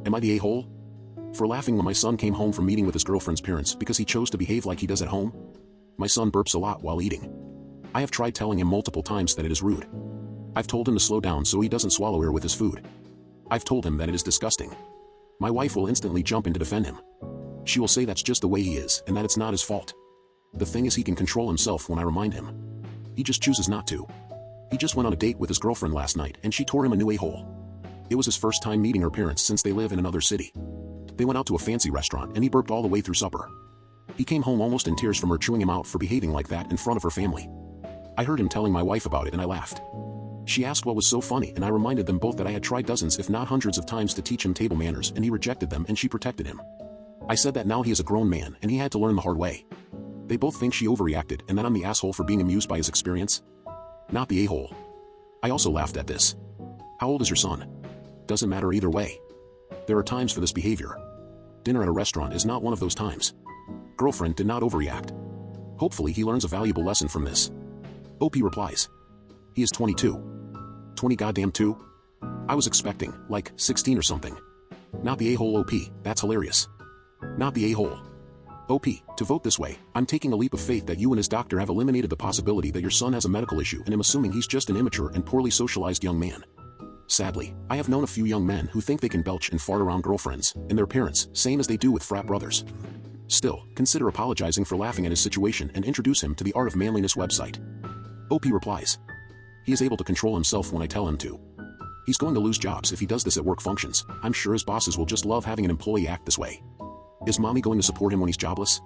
Am I the a-hole? For laughing when my son came home from meeting with his girlfriend's parents because he chose to behave like he does at home? My son burps a lot while eating. I have tried telling him multiple times that it is rude. I've told him to slow down so he doesn't swallow air with his food. I've told him that it is disgusting. My wife will instantly jump in to defend him. She will say that's just the way he is and that it's not his fault. The thing is, he can control himself when I remind him. He just chooses not to. He just went on a date with his girlfriend last night and she tore him a new a-hole. It was his first time meeting her parents since they live in another city. They went out to a fancy restaurant and he burped all the way through supper. He came home almost in tears from her chewing him out for behaving like that in front of her family. I heard him telling my wife about it and I laughed. She asked what was so funny and I reminded them both that I had tried dozens if not hundreds of times to teach him table manners and he rejected them and she protected him. I said that now he is a grown man and he had to learn the hard way. They both think she overreacted and that I'm the asshole for being amused by his experience. Not the a-hole. I also laughed at this. How old is your son? Doesn't matter either way. There are times for this behavior. Dinner at a restaurant is not one of those times. Girlfriend did not overreact. Hopefully he learns a valuable lesson from this. OP replies. He is 22. 20 goddamn 2? I was expecting, like, 16 or something. Not the a-hole OP, that's hilarious. Not the a-hole. OP, to vote this way, I'm taking a leap of faith that you and his doctor have eliminated the possibility that your son has a medical issue and am assuming he's just an immature and poorly socialized young man. Sadly, I have known a few young men who think they can belch and fart around girlfriends and their parents, same as they do with frat brothers. Still, consider apologizing for laughing at his situation and introduce him to the Art of Manliness website. OP replies. He is able to control himself when I tell him to. He's going to lose jobs if he does this at work functions. I'm sure his bosses will just love having an employee act this way. Is mommy going to support him when he's jobless?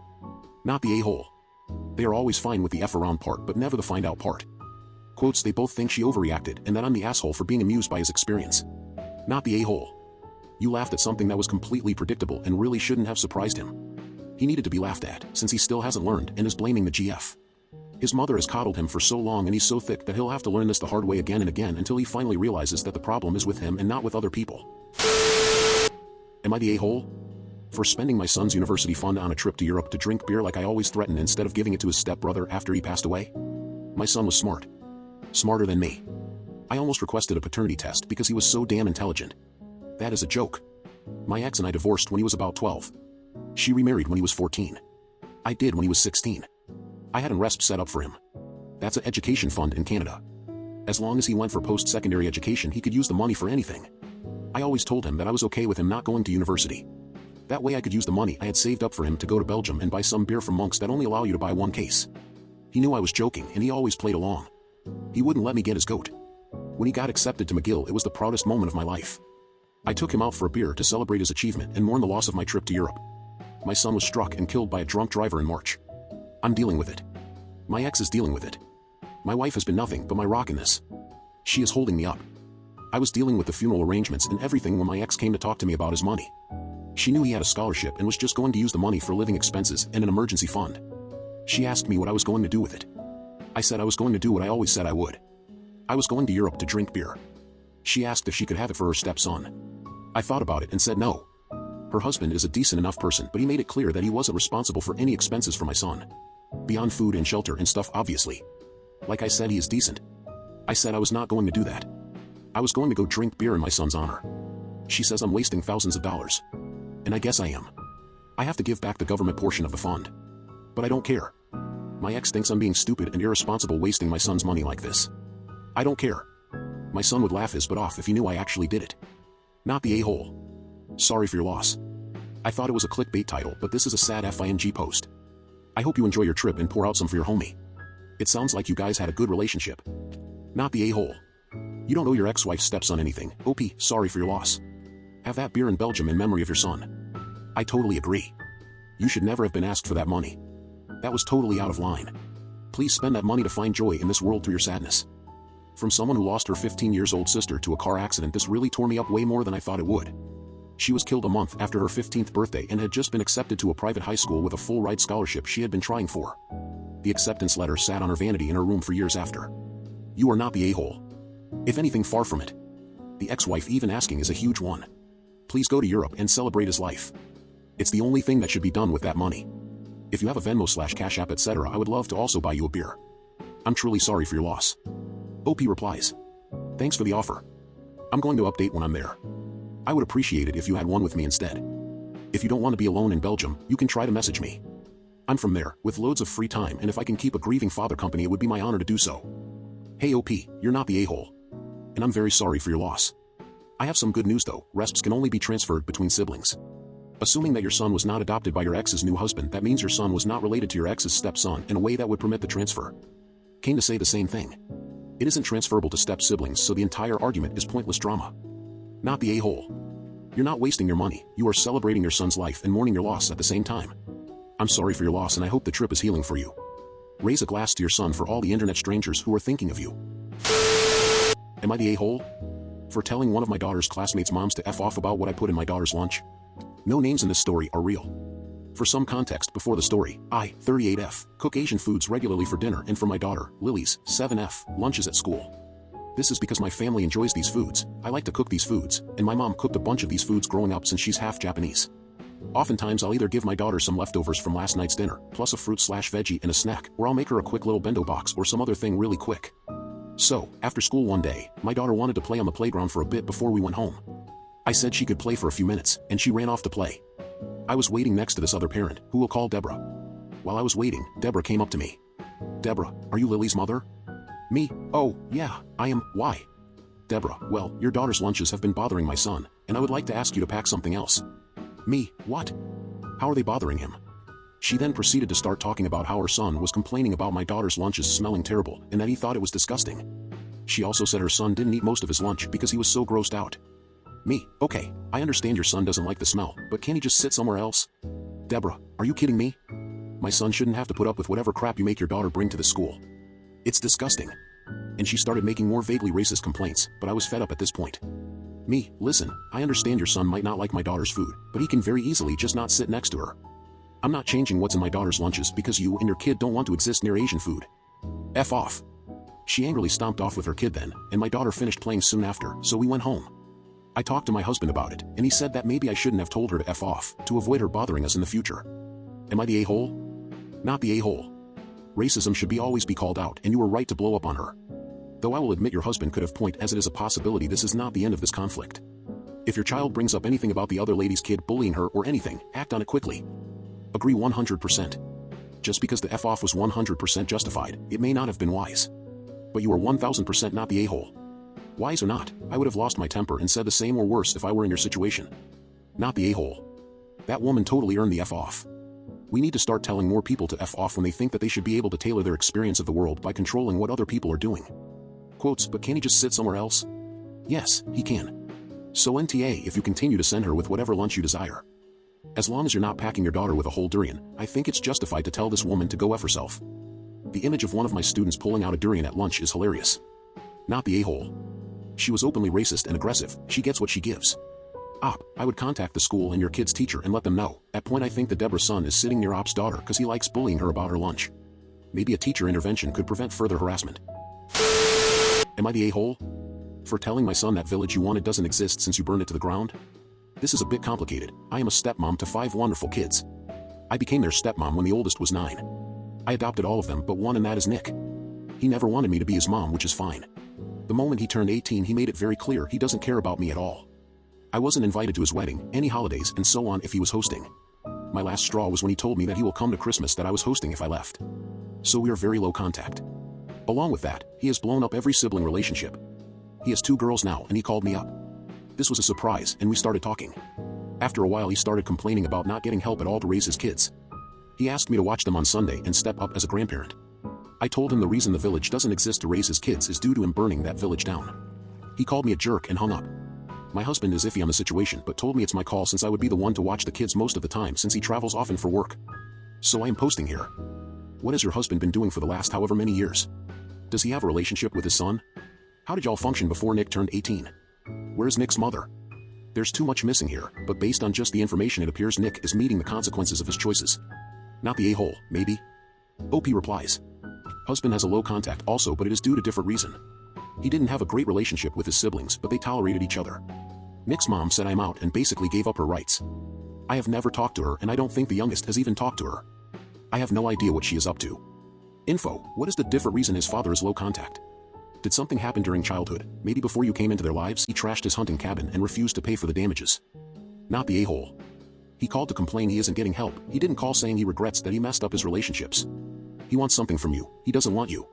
Not the a-hole. They are always fine with the F around part but never the find out part. Quotes, they both think she overreacted and that I'm the asshole for being amused by his experience. Not the a-hole. You laughed at something that was completely predictable and really shouldn't have surprised him. He needed to be laughed at since he still hasn't learned and is blaming the GF. His mother has coddled him for so long and he's so thick that he'll have to learn this the hard way again and again until he finally realizes that the problem is with him and not with other people. Am I the a-hole? For spending my son's university fund on a trip to Europe to drink beer like I always threatened instead of giving it to his stepbrother after he passed away? My son was smart. Smarter than me. I almost requested a paternity test because he was so damn intelligent. That is a joke. My ex and I divorced when he was about 12. She remarried when he was 14. I did when he was 16. I had a RESP set up for him. That's an education fund in Canada. As long as he went for post-secondary education he could use the money for anything. I always told him that I was okay with him not going to university. That way I could use the money I had saved up for him to go to Belgium and buy some beer from monks that only allow you to buy one case. He knew I was joking and he always played along. He wouldn't let me get his goat. When he got accepted to McGill it was the proudest moment of my life. I took him out for a beer to celebrate his achievement and mourn the loss of my trip to Europe. My son was struck and killed by a drunk driver in March. I'm dealing with it. My ex is dealing with it. My wife has been nothing but my rock in this. She is holding me up. I was dealing with the funeral arrangements and everything when my ex came to talk to me about his money. She knew he had a scholarship and was just going to use the money for living expenses and an emergency fund. She asked me what I was going to do with it. I said I was going to do what I always said I would. I was going to Europe to drink beer. She asked if she could have it for her stepson. I thought about it and said no. Her husband is a decent enough person but he made it clear that he wasn't responsible for any expenses for my son. Beyond food and shelter and stuff obviously. Like I said, he is decent. I said I was not going to do that. I was going to go drink beer in my son's honor. She says I'm wasting thousands of dollars. And I guess I am. I have to give back the government portion of the fund. But I don't care. My ex thinks I'm being stupid and irresponsible wasting my son's money like this. I don't care. My son would laugh his butt off if he knew I actually did it. Not the a-hole. Sorry for your loss. I thought it was a clickbait title but this is a sad FING post. I hope you enjoy your trip and pour out some for your homie. It sounds like you guys had a good relationship. Not the a-hole. You don't owe your ex-wife's stepson anything. OP, sorry for your loss. Have that beer in Belgium in memory of your son. I totally agree. You should never have been asked for that money. That was totally out of line. Please spend that money to find joy in this world through your sadness. From someone who lost her 15 years old sister to a car accident, this really tore me up way more than I thought it would. She was killed a month after her 15th birthday and had just been accepted to a private high school with a full ride scholarship she had been trying for. The acceptance letter sat on her vanity in her room for years after. You are not the a-hole. If anything, far from it. The ex-wife even asking is a huge one. Please go to Europe and celebrate his life. It's the only thing that should be done with that money. If you have a Venmo/Cash App etc. I would love to also buy you a beer. I'm truly sorry for your loss. OP replies. Thanks for the offer. I'm going to update when I'm there. I would appreciate it if you had one with me instead. If you don't want to be alone in Belgium, you can try to message me. I'm from there, with loads of free time, and if I can keep a grieving father company it would be my honor to do so. Hey OP, you're not the a-hole. And I'm very sorry for your loss. I have some good news though, resps can only be transferred between siblings. Assuming that your son was not adopted by your ex's new husband, that means your son was not related to your ex's stepson in a way that would permit the transfer. Came to say the same thing. It isn't transferable to step-siblings, so the entire argument is pointless drama. Not the a-hole. You're not wasting your money, you are celebrating your son's life and mourning your loss at the same time. I'm sorry for your loss and I hope the trip is healing for you. Raise a glass to your son for all the internet strangers who are thinking of you. Am I the a-hole? For telling one of my daughter's classmates' moms to F off about what I put in my daughter's lunch? No names in this story are real. For some context before the story, I, 38F, cook Asian foods regularly for dinner and for my daughter, Lily's, 7F, lunches at school. This is because my family enjoys these foods, I like to cook these foods, and my mom cooked a bunch of these foods growing up since she's half Japanese. Oftentimes I'll either give my daughter some leftovers from last night's dinner, plus a fruit/veggie and a snack, or I'll make her a quick little bento box or some other thing really quick. So, after school one day, my daughter wanted to play on the playground for a bit before we went home. I said she could play for a few minutes, and she ran off to play. I was waiting next to this other parent, who we'll call Deborah. While I was waiting, Deborah came up to me. Deborah, are you Lily's mother? Me, oh, yeah, I am, why? Deborah, well, your daughter's lunches have been bothering my son, and I would like to ask you to pack something else. Me, what? How are they bothering him? She then proceeded to start talking about how her son was complaining about my daughter's lunches smelling terrible, and that he thought it was disgusting. She also said her son didn't eat most of his lunch because he was so grossed out. Me, okay, I understand your son doesn't like the smell, but can't he just sit somewhere else? Deborah, are you kidding me? My son shouldn't have to put up with whatever crap you make your daughter bring to the school. It's disgusting. And she started making more vaguely racist complaints, but I was fed up at this point. Me, listen, I understand your son might not like my daughter's food, but he can very easily just not sit next to her. I'm not changing what's in my daughter's lunches because you and your kid don't want to exist near Asian food. F off. She angrily stomped off with her kid then, and my daughter finished playing soon after, so we went home. I talked to my husband about it, and he said that maybe I shouldn't have told her to F off, to avoid her bothering us in the future. Am I the a-hole? Not the a-hole. Racism should always be called out, and you were right to blow up on her. Though I will admit your husband could have point as it is a possibility this is not the end of this conflict. If your child brings up anything about the other lady's kid bullying her or anything, act on it quickly. Agree 100%. Just because the F-off was 100% justified, it may not have been wise. But you are 1000% not the a-hole. Wise or not, I would have lost my temper and said the same or worse if I were in your situation. Not the a-hole. That woman totally earned the F-off. We need to start telling more people to F off when they think that they should be able to tailor their experience of the world by controlling what other people are doing. Quotes, but can he just sit somewhere else? Yes, he can. So NTA if you continue to send her with whatever lunch you desire. As long as you're not packing your daughter with a whole durian, I think it's justified to tell this woman to go F herself. The image of one of my students pulling out a durian at lunch is hilarious. Not the a-hole. She was openly racist and aggressive, she gets what she gives. Op, I would contact the school and your kid's teacher and let them know. At point I think the Deborah's son is sitting near Op's daughter because he likes bullying her about her lunch. Maybe a teacher intervention could prevent further harassment. Am I the a-hole? For telling my son that village you wanted doesn't exist since you burned it to the ground? This is a bit complicated. I am a stepmom to 5 wonderful kids. I became their stepmom when the oldest was 9. I adopted all of them but one, and that is Nick. He never wanted me to be his mom, which is fine. The moment he turned 18 he made it very clear he doesn't care about me at all. I wasn't invited to his wedding, any holidays, and so on if he was hosting. My last straw was when he told me that he will come to Christmas that I was hosting if I left. So we are very low contact. Along with that, he has blown up every sibling relationship. He has 2 girls now and he called me up. This was a surprise and we started talking. After a while he started complaining about not getting help at all to raise his kids. He asked me to watch them on Sunday and step up as a grandparent. I told him the reason the village doesn't exist to raise his kids is due to him burning that village down. He called me a jerk and hung up. My husband is iffy on the situation but told me it's my call since I would be the one to watch the kids most of the time since he travels often for work. So I am posting here. What has your husband been doing for the last however many years? Does he have a relationship with his son? How did y'all function before Nick turned 18? Where's Nick's mother? There's too much missing here, but based on just the information it appears Nick is meeting the consequences of his choices. Not the a-hole, maybe? OP replies. Husband has a low contact also, but it is due to different reason. He didn't have a great relationship with his siblings but they tolerated each other. Nick's mom said I'm out and basically gave up her rights. I have never talked to her and I don't think the youngest has even talked to her. I have no idea what she is up to. Info, what is the different reason his father is low contact? Did something happen during childhood, maybe before you came into their lives? He trashed his hunting cabin and refused to pay for the damages. Not the a-hole. He called to complain he isn't getting help. He didn't call saying he regrets that he messed up his relationships. He wants something from you. He doesn't want you.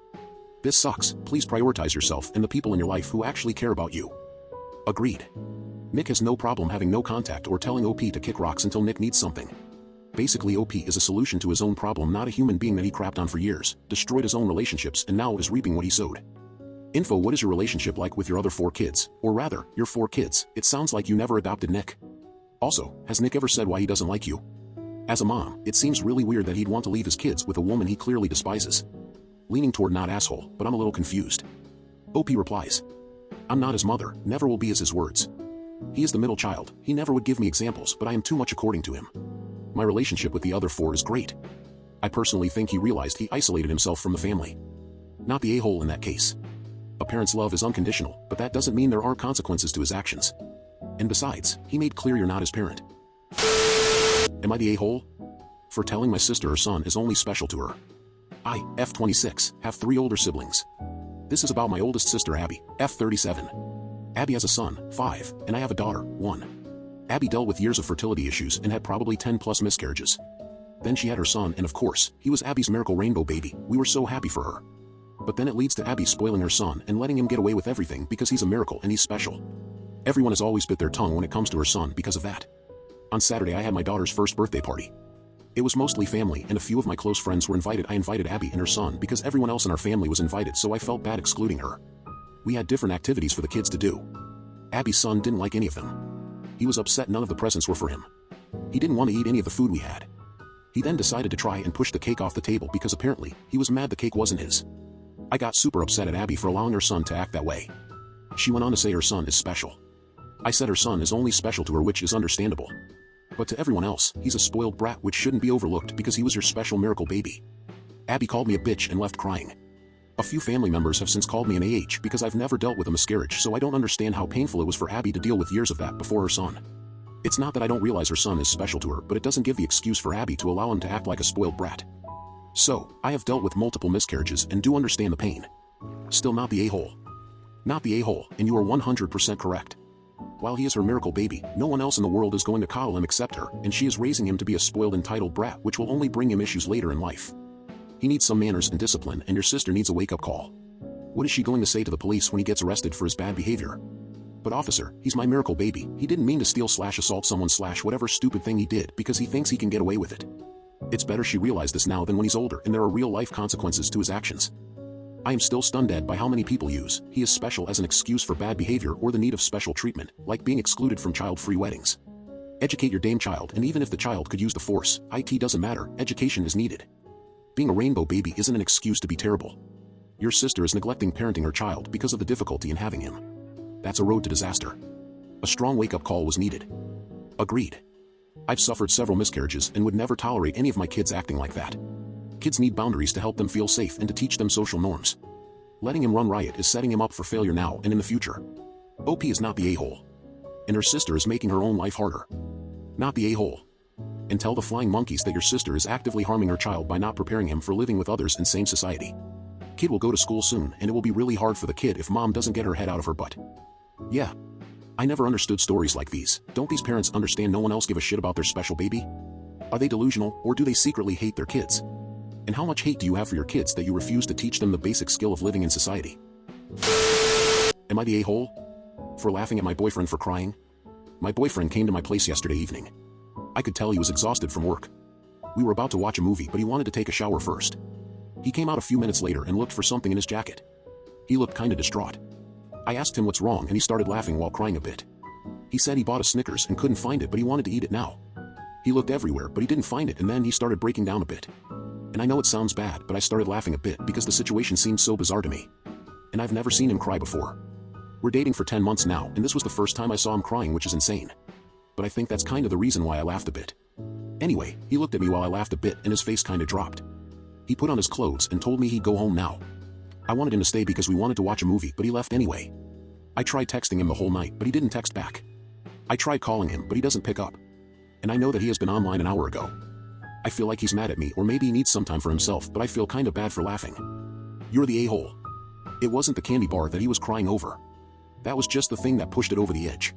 This sucks. Please prioritize yourself and the people in your life who actually care about you. Agreed. Nick has no problem having no contact or telling OP to kick rocks until Nick needs something. Basically, OP is a solution to his own problem, not a human being that he crapped on for years, destroyed his own relationships, and now is reaping what he sowed. Info: what is your relationship like with your other 4 kids? Or rather, your 4 kids. It sounds like you never adopted Nick. Also, has Nick ever said why he doesn't like you? As a mom, it seems really weird that he'd want to leave his kids with a woman he clearly despises. Leaning toward not asshole, but I'm a little confused. OP replies, I'm not his mother, never will be as his words. He is the middle child, he never would give me examples, but I am too much according to him. My relationship with the other 4 is great. I personally think he realized he isolated himself from the family. Not the a-hole in that case. A parent's love is unconditional, but that doesn't mean there aren't consequences to his actions. And besides, he made clear you're not his parent. Am I the a-hole? For telling my sister her son is only special to her. I, F26, have 3 older siblings. This is about my oldest sister Abby, F37. Abby has a son, 5, and I have a daughter, 1. Abby dealt with years of fertility issues and had probably 10 plus miscarriages. Then she had her son, and of course, he was Abby's miracle rainbow baby. We were so happy for her. But then it leads to Abby spoiling her son and letting him get away with everything because he's a miracle and he's special. Everyone has always bit their tongue when it comes to her son because of that. On Saturday I had my daughter's first birthday party. It was mostly family and a few of my close friends were invited. I invited Abby and her son because everyone else in our family was invited, so I felt bad excluding her. We had different activities for the kids to do. Abby's son didn't like any of them. He was upset none of the presents were for him. He didn't want to eat any of the food we had. He then decided to try and push the cake off the table because apparently, he was mad the cake wasn't his. I got super upset at Abby for allowing her son to act that way. She went on to say her son is special. I said her son is only special to her, which is understandable. But to everyone else, he's a spoiled brat which shouldn't be overlooked because he was your special miracle baby. Abby called me a bitch and left crying. A few family members have since called me an AH because I've never dealt with a miscarriage, so I don't understand how painful it was for Abby to deal with years of that before her son. It's not that I don't realize her son is special to her, but it doesn't give the excuse for Abby to allow him to act like a spoiled brat. So, I have dealt with multiple miscarriages and do understand the pain. Still not the a-hole. Not the a-hole, and you are 100% correct. While he is her miracle baby, no one else in the world is going to coddle him except her, and she is raising him to be a spoiled entitled brat which will only bring him issues later in life. He needs some manners and discipline, and your sister needs a wake-up call. What is she going to say to the police when he gets arrested for his bad behavior? But officer, he's my miracle baby, he didn't mean to steal/assault someone/whatever stupid thing he did because he thinks he can get away with it. It's better she realize this now than when he's older and there are real-life consequences to his actions. I am still stunned by how many people use he is special as an excuse for bad behavior or the need of special treatment, like being excluded from child-free weddings. Educate your damn child, and even if the child could use the force, IT doesn't matter, education is needed. Being a rainbow baby isn't an excuse to be terrible. Your sister is neglecting parenting her child because of the difficulty in having him. That's a road to disaster. A strong wake-up call was needed. Agreed. I've suffered several miscarriages and would never tolerate any of my kids acting like that. Kids need boundaries to help them feel safe and to teach them social norms. Letting him run riot is setting him up for failure now and in the future. OP is not the a-hole. And her sister is making her own life harder. Not the a-hole. And tell the flying monkeys that your sister is actively harming her child by not preparing him for living with others in same society. Kid will go to school soon, and it will be really hard for the kid if mom doesn't get her head out of her butt. Yeah. I never understood stories like these. Don't these parents understand no one else give a shit about their special baby? Are they delusional, or do they secretly hate their kids? And how much hate do you have for your kids that you refuse to teach them the basic skill of living in society? Am I the a-hole? For laughing at my boyfriend for crying? My boyfriend came to my place yesterday evening. I could tell he was exhausted from work. We were about to watch a movie, but he wanted to take a shower first. He came out a few minutes later and looked for something in his jacket. He looked kinda distraught. I asked him what's wrong, and he started laughing while crying a bit. He said he bought a Snickers and couldn't find it, but he wanted to eat it now. He looked everywhere, but he didn't find it, and then he started breaking down a bit. And I know it sounds bad, but I started laughing a bit because the situation seemed so bizarre to me. And I've never seen him cry before. We're dating for 10 months now, and this was the first time I saw him crying, which is insane. But I think that's kind of the reason why I laughed a bit. Anyway, he looked at me while I laughed a bit and his face kinda dropped. He put on his clothes and told me he'd go home now. I wanted him to stay because we wanted to watch a movie, but he left anyway. I tried texting him the whole night, but he didn't text back. I tried calling him, but he doesn't pick up. And I know that he has been online an hour ago. I feel like he's mad at me, or maybe he needs some time for himself, but I feel kinda bad for laughing. You're the a-hole. It wasn't the candy bar that he was crying over. That was just the thing that pushed it over the edge.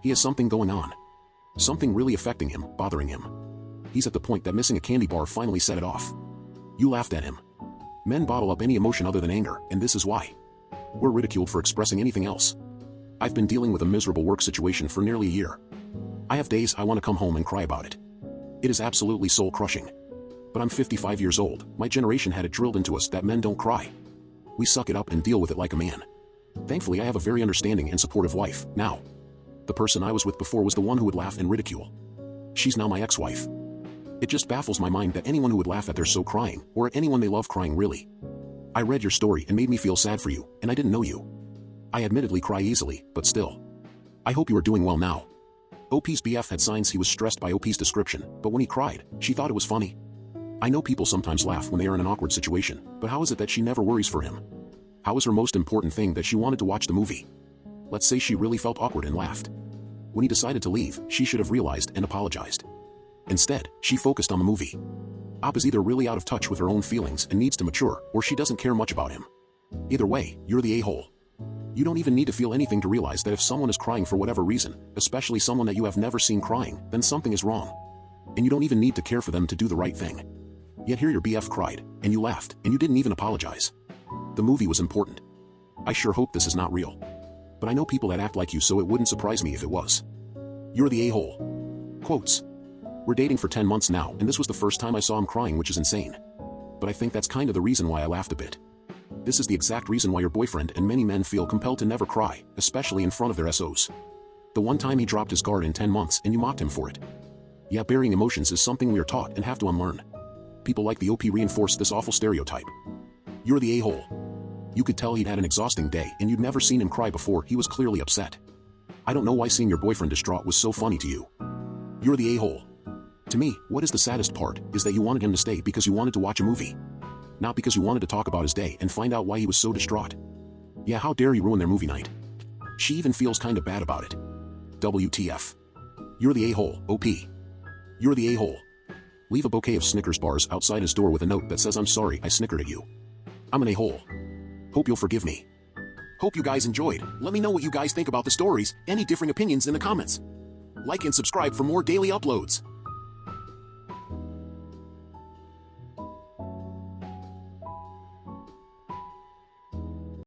He has something going on. Something really affecting him, bothering him. He's at the point that missing a candy bar finally set it off. You laughed at him. Men bottle up any emotion other than anger, and this is why. We're ridiculed for expressing anything else. I've been dealing with a miserable work situation for nearly a year. I have days I want to come home and cry about it. It is absolutely soul-crushing. But I'm 55 years old. My generation had it drilled into us that men don't cry. We suck it up and deal with it like a man. Thankfully, I have a very understanding and supportive wife, now. The person I was with before was the one who would laugh and ridicule. She's now my ex-wife. It just baffles my mind that anyone who would laugh at their so crying, or at anyone they love crying really. I read your story and made me feel sad for you, and I didn't know you. I admittedly cry easily, but still. I hope you are doing well now. OP's BF had signs he was stressed by OP's description, but when he cried, she thought it was funny. I know people sometimes laugh when they are in an awkward situation, but how is it that she never worries for him? How is her most important thing that she wanted to watch the movie? Let's say she really felt awkward and laughed. When he decided to leave, she should have realized and apologized. Instead, she focused on the movie. Op is either really out of touch with her own feelings and needs to mature, or she doesn't care much about him. Either way, you're the a-hole. You don't even need to feel anything to realize that if someone is crying for whatever reason, especially someone that you have never seen crying, then something is wrong. And you don't even need to care for them to do the right thing. Yet here your BF cried, and you laughed, and you didn't even apologize. The movie was important. I sure hope this is not real. But I know people that act like you, so it wouldn't surprise me if it was. You're the a-hole. Quotes. We're dating for 10 months now, and this was the first time I saw him crying, which is insane. But I think that's kind of the reason why I laughed a bit. This is the exact reason why your boyfriend and many men feel compelled to never cry, especially in front of their SOs. The one time he dropped his guard in 10 months and you mocked him for it. Yeah, burying emotions is something we are taught and have to unlearn. People like the OP reinforce this awful stereotype. You're the a-hole. You could tell he'd had an exhausting day and you'd never seen him cry before. He was clearly upset. I don't know why seeing your boyfriend distraught was so funny to you. You're the a-hole. To me, what is the saddest part is that you wanted him to stay because you wanted to watch a movie. Not because you wanted to talk about his day and find out why he was so distraught. Yeah, how dare you ruin their movie night. She even feels kind of bad about it. WTF. You're the a-hole, OP. You're the a-hole. Leave a bouquet of Snickers bars outside his door with a note that says, "I'm sorry I snickered at you. I'm an a-hole. Hope you'll forgive me." Hope you guys enjoyed. Let me know what you guys think about the stories, any differing opinions in the comments. Like and subscribe for more daily uploads.